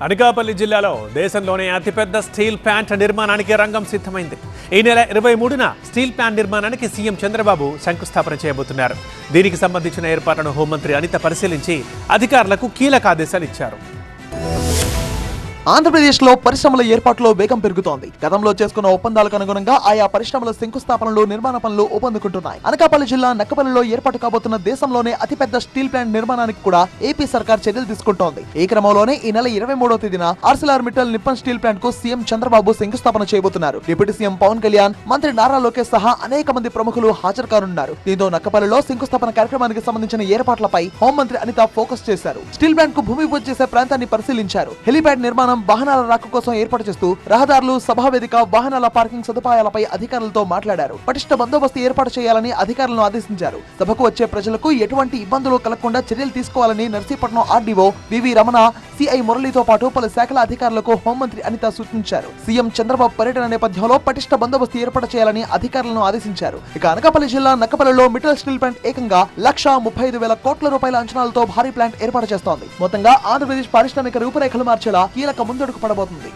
అనకాపల్లి జిల్లాలో దేశంలోనే అతిపెద్ద స్టీల్ ప్లాంట్ నిర్మాణానికి రంగం సిద్ధమైంది. ఈ నెల 23న స్టీల్ ప్లాంట్ నిర్మాణానికి సీఎం చంద్రబాబు శంకుస్థాపన చేయబోతున్నారు. దీనికి సంబంధించిన ఏర్పాట్లను హోంమంత్రి అనిత పరిశీలించి అధికారులకు కీలక ఆదేశాలు ఇచ్చారు. ఆంధ్రప్రదేశ్లో పరిశ్రమల ఏర్పాటులో వేగం పెరుగుతోంది. గతంలో చేసుకున్న ఒప్పందాలకు అనుగుణంగా ఆయా పరిశ్రమల శంకుస్థాపనలు, నిర్మాణ పనులు ఊపందుకుంటున్నాయి. అనకాపల్లి జిల్లా నక్కపల్లిలో ఏర్పాటు కాబోతున్న దేశంలోనే అతిపెద్ద స్టీల్ ప్లాంట్ నిర్మాణానికి కూడా ఏపీ సర్కార్ చర్యలు తీసుకుంటోంది. ఈ క్రమంలోనే ఈ నెల 23వ తేదీన ఆర్సిలార్మిట్టల్ నిప్పన్ స్టీల్ ప్లాంట్ కు సీఎం చంద్రబాబు శంకుస్థాపన చేయబోతున్నారు. డిప్యూటీ సీఎం పవన్ కళ్యాణ్, మంత్రి నారా లోకేష్ సహా అనేక మంది ప్రముఖులు హాజరు కానున్నారు. దీంతో నక్కపల్లిలో శంకుస్థాపన కార్యక్రమానికి సంబంధించిన ఏర్పాట్లపై హోంమంత్రి అనిత ఫోకస్ చేశారు. స్టీల్ ప్లాంట్ కు భూమి పూజ చేసే ప్రాంతాన్ని పరిశీలించారు. హెలిప్యాడ్ నిర్మాణం, వాహనాల రాక కోసం ఏర్పాటు చేస్తూ రహదారులు, సభావేదిక, వాహనాల పార్కింగ్ సదుపాయాలపై అధికారులతో మాట్లాడారు. పటిష్ట బందోబస్తు ఏర్పాటు చేయాలని అధికారులను ఆదేశించారు. సభకు వచ్చే ప్రజలకు ఎటువంటి ఇబ్బందులు కలగకుండా చర్యలు తీసుకోవాలని Narsipatnam RDO VV Ramana, CI మురళితో పాటు పలు శాఖల అధికారులకు హోంమంత్రి అనిత సూచించారు. సీఎం చంద్రబాబు పర్యటన నేపథ్యంలో పటిష్ట బందోబస్తు ఏర్పాటు చేయాలని అధికారులను ఆదేశించారు. ఇక అనకాపల్లి జిల్లా నక్కపల్లిలో మిట్టల్ స్టీల్ ప్లాంట్ ఏకంగా 1,35,000 కోట్ల రూపాయల అంచనాలతో భారీ ప్లాంట్ ఏర్పాటు చేస్తోంది. మొత్తంగా ఆంధ్రప్రదేశ్ పారిశ్రామిక రూపురేఖలు మార్చేలా కీలక ముందడుగు పడబోతుంది.